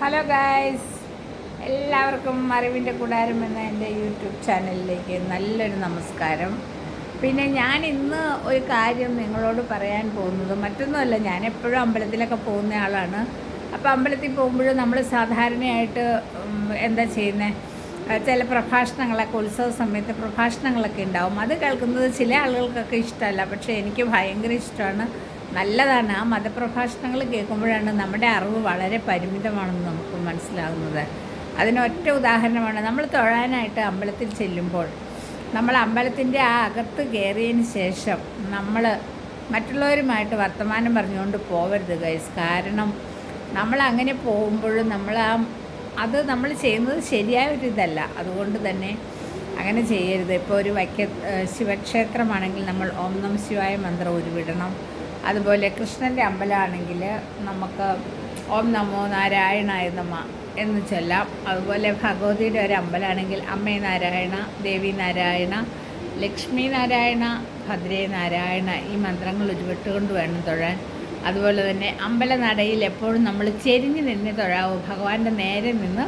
Hello guys, എല്ലാവർക്കും അറിവിൻ്റെ കൂടാരം എന്ന എൻ്റെ യൂട്യൂബ് ചാനലിലേക്ക് നല്ലൊരു നമസ്കാരം. പിന്നെ ഞാൻ ഇന്ന് ഒരു കാര്യം നിങ്ങളോട് പറയാൻ പോകുന്നത് മറ്റൊന്നുമല്ല. ഞാൻ എപ്പോഴും അമ്പലത്തിലൊക്കെ പോകുന്ന ആളാണ്. അപ്പോൾ അമ്പലത്തിൽ പോകുമ്പോഴും നമ്മൾ സാധാരണയായിട്ട് എന്താ ചെയ്യുന്നത്, ചില പ്രഭാഷണങ്ങളൊക്കെ ഉത്സവ സമയത്ത് പ്രഭാഷണങ്ങളൊക്കെ ഉണ്ടാവും. അത് കേൾക്കുന്നത് ചില ആളുകൾക്കൊക്കെ ഇഷ്ടമല്ല, പക്ഷേ എനിക്ക് ഭയങ്കര ഇഷ്ടമാണ്, നല്ലതാണ്. ആ മതപ്രഭാഷണങ്ങൾ കേൾക്കുമ്പോഴാണ് നമ്മുടെ അറിവ് വളരെ പരിമിതമാണെന്ന് നമുക്ക് മനസ്സിലാകുന്നത്. അതിനൊറ്റ ഉദാഹരണമാണ്, നമ്മൾ തൊഴാനായിട്ട് അമ്പലത്തിൽ ചെല്ലുമ്പോൾ നമ്മൾ അമ്പലത്തിൻ്റെ ആ അകത്ത് കയറിയതിന് ശേഷം നമ്മൾ മറ്റുള്ളവരുമായിട്ട് വർത്തമാനം പറഞ്ഞുകൊണ്ട് പോകരുത് ഗൈസ്. കാരണം നമ്മൾ അങ്ങനെ പോകുമ്പോഴും അത് നമ്മൾ ചെയ്യുന്നത് ശരിയായ ഒരു ഇതല്ല. അതുകൊണ്ട് തന്നെ അങ്ങനെ ചെയ്യരുത്. ഇപ്പോൾ ഒരു ശിവക്ഷേത്രമാണെങ്കിൽ നമ്മൾ ഓം നമഃ ശിവായ മന്ത്രം ഉരുവിടണം. അതുപോലെ കൃഷ്ണൻ്റെ അമ്പലമാണെങ്കിൽ നമുക്ക് ഓം നമോ നാരായണായ നമ എന്ന് ചൊല്ലാം. അതുപോലെ ഭഗവതിയുടെ ഒരു അമ്പലമാണെങ്കിൽ അമ്മേ നാരായണ, ദേവി നാരായണ, ലക്ഷ്മി നാരായണ, ഭദ്രേ നാരായണ ഈ മന്ത്രങ്ങൾ ഉരുവിട്ടുകൊണ്ട് വേണം തൊഴാൻ. അതുപോലെ തന്നെ അമ്പലനടയിൽ എപ്പോഴും നമ്മൾ ചെരിഞ്ഞ് നിന്ന് തൊഴാവൂ, ഭഗവാന്റെ നേരെ നിന്ന്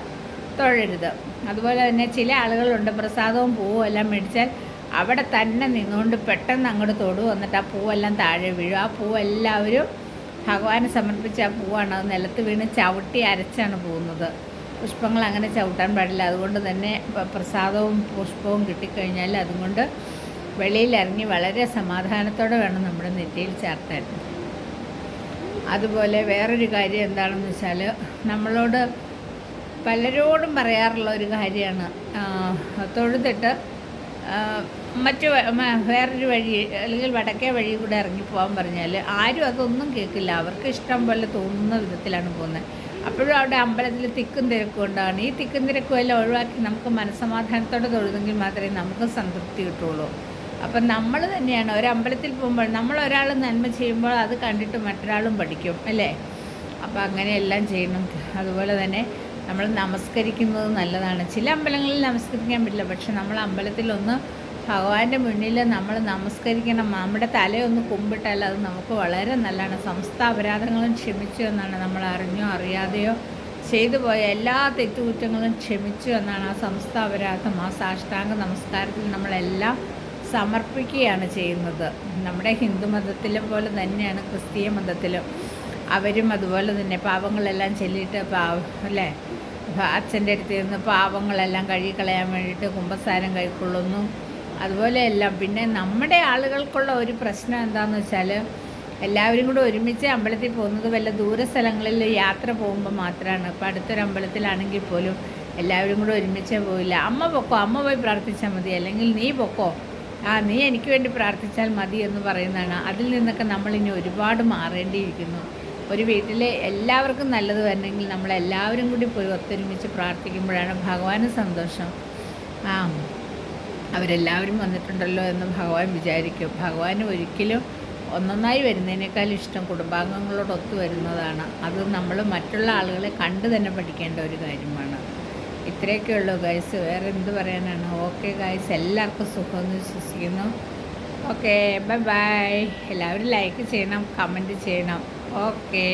തൊഴരുത്. അതുപോലെ തന്നെ ചില ആളുകളുണ്ട്, പ്രസാദവും പൂവും എല്ലാം മേടിച്ചാൽ അവിടെ തന്നെ നിന്നുകൊണ്ട് പെട്ടെന്ന് അങ്ങോട്ട് തൊടും, എന്നിട്ട് ആ പൂവെല്ലാം താഴെ വീഴും. ആ പൂവെല്ലാവരും ഭഗവാന് സമർപ്പിച്ച ആ പൂവാണ്, അത് നിലത്ത് വീണ് ചവിട്ടി അരച്ചാണ് പോകുന്നത്. പുഷ്പങ്ങൾ അങ്ങനെ ചവിട്ടാൻ പാടില്ല. അതുകൊണ്ട് തന്നെ പ്രസാദവും പുഷ്പവും കിട്ടിക്കഴിഞ്ഞാൽ അതുകൊണ്ട് വെളിയിലിറങ്ങി വളരെ സമാധാനത്തോടെ വേണം നമ്മുടെ നെറ്റിയിൽ ചാർത്താൻ. അതുപോലെ വേറൊരു കാര്യം എന്താണെന്ന് വെച്ചാൽ, നമ്മളോട് പലരോടും പറയാറുള്ള ഒരു കാര്യമാണ്, തൊഴുതിട്ട് വേറൊരു വഴി അല്ലെങ്കിൽ വടക്കേ വഴി കൂടെ ഇറങ്ങിപ്പോകാൻ പറഞ്ഞാൽ ആരും അതൊന്നും കേൾക്കില്ല. അവർക്ക് ഇഷ്ടം പോലെ തോന്നുന്ന വിധത്തിലാണ് പോകുന്നത്. അപ്പോഴും അവിടെ അമ്പലത്തിൽ തിക്കും തിരക്കും ഉണ്ടാണ്. ഈ തിക്കും തിരക്കും എല്ലാം ഒഴിവാക്കി നമുക്ക് മനസ്സമാധാനത്തോടെ തൊഴുതെങ്കിൽ മാത്രമേ നമുക്ക് സംതൃപ്തി കിട്ടുള്ളൂ. അപ്പം നമ്മൾ തന്നെയാണ് ഒരമ്പലത്തിൽ പോകുമ്പോൾ നമ്മൾ ഒരാൾ നന്മ ചെയ്യുമ്പോൾ അത് കണ്ടിട്ട് മറ്റൊരാളും പഠിക്കും, അല്ലേ? അപ്പോൾ അങ്ങനെയെല്ലാം ചെയ്യണം. അതുപോലെ തന്നെ നമ്മൾ നമസ്കരിക്കുന്നത് നല്ലതാണ്. ചില അമ്പലങ്ങളിൽ നമസ്കരിക്കാൻ പറ്റില്ല, പക്ഷെ നമ്മൾ അമ്പലത്തിലൊന്ന് ഭഗവാന്റെ മുന്നിൽ നമ്മൾ നമസ്കരിക്കണം. നമ്മുടെ തലയൊന്ന് കുമ്പിട്ടാൽ അത് നമുക്ക് വളരെ നല്ലതാണ്. സമസ്ത അപരാധങ്ങളും ക്ഷമിച്ചു എന്നാണ്, നമ്മൾ അറിഞ്ഞോ അറിയാതെയോ ചെയ്തു പോയ എല്ലാ തെറ്റുകുറ്റങ്ങളും ക്ഷമിച്ചു എന്നാണ് ആ സമസ്ത അപരാധം. ആ സാഷ്ടാംഗ നമസ്കാരത്തിൽ നമ്മളെല്ലാം സമർപ്പിക്കുകയാണ് ചെയ്യുന്നത്. നമ്മുടെ ഹിന്ദു മതത്തിലെ പോലെ തന്നെയാണ് ക്രിസ്തീയ മതത്തിലും. അവരും അതുപോലെ തന്നെ പാപങ്ങളെല്ലാം ചൊല്ലിയിട്ട് അല്ലേ, അച്ഛൻ്റെ അടുത്ത് നിന്ന് പാപങ്ങളെല്ലാം കഴുകിക്കളയാൻ വേണ്ടിയിട്ട് കുമ്പസാരം കൈക്കൊള്ളുന്നു. അതുപോലെയെല്ലാം. പിന്നെ നമ്മുടെ ആളുകൾക്കുള്ള ഒരു പ്രശ്നം എന്താണെന്ന് വെച്ചാൽ, എല്ലാവരും കൂടെ ഒരുമിച്ച് അമ്പലത്തിൽ പോകുന്നത് വല്ല ദൂര സ്ഥലങ്ങളിൽ യാത്ര പോകുമ്പോൾ മാത്രമാണ്. ഇപ്പോൾ അടുത്തൊരു അമ്പലത്തിലാണെങ്കിൽ പോലും എല്ലാവരും കൂടെ ഒരുമിച്ചേ പോയില്ല. അമ്മ പൊക്കോ, അമ്മ പോയി പ്രാർത്ഥിച്ചാൽ മതി, അല്ലെങ്കിൽ നീ പൊക്കോ, നീ എനിക്ക് വേണ്ടി പ്രാർത്ഥിച്ചാൽ മതി എന്ന് പറയുന്നതാണ്. അതിൽ നിന്നൊക്കെ നമ്മളിനി ഒരുപാട് മാറേണ്ടിയിരിക്കുന്നു. ഒരു വീട്ടിലെ എല്ലാവർക്കും നല്ലത് വരണമെങ്കിൽ നമ്മളെല്ലാവരും കൂടി പോയി ഒത്തൊരുമിച്ച് പ്രാർത്ഥിക്കുമ്പോഴാണ് ഭഗവാന് സന്തോഷം. അവരെല്ലാവരും വന്നിട്ടുണ്ടല്ലോ എന്ന് ഭഗവാൻ വിചാരിക്കും. ഭഗവാന് ഒരിക്കലും ഒന്നൊന്നായി വരുന്നതിനേക്കാൾ ഇഷ്ടം കുടുംബാംഗങ്ങളോടൊത്ത് വരുന്നതാണ്. അത് നമ്മൾ മറ്റുള്ള ആളുകളെ കണ്ടു തന്നെ പഠിക്കേണ്ട ഒരു കാര്യമാണ്. ഇത്രയൊക്കെ ഉള്ളൂ ഗൈസ്, വേറെ എന്ത് പറയാനാണ്. ഓക്കെ ഗൈസ്, എല്ലാവർക്കും സുഖമെന്ന് വിശ്വസിക്കുന്നു. Okay, bye bye. എല്ലാവരും ലൈക്ക് ചെയ്യണം, കമൻറ്റ് ചെയ്യണം. ഓക്കെ.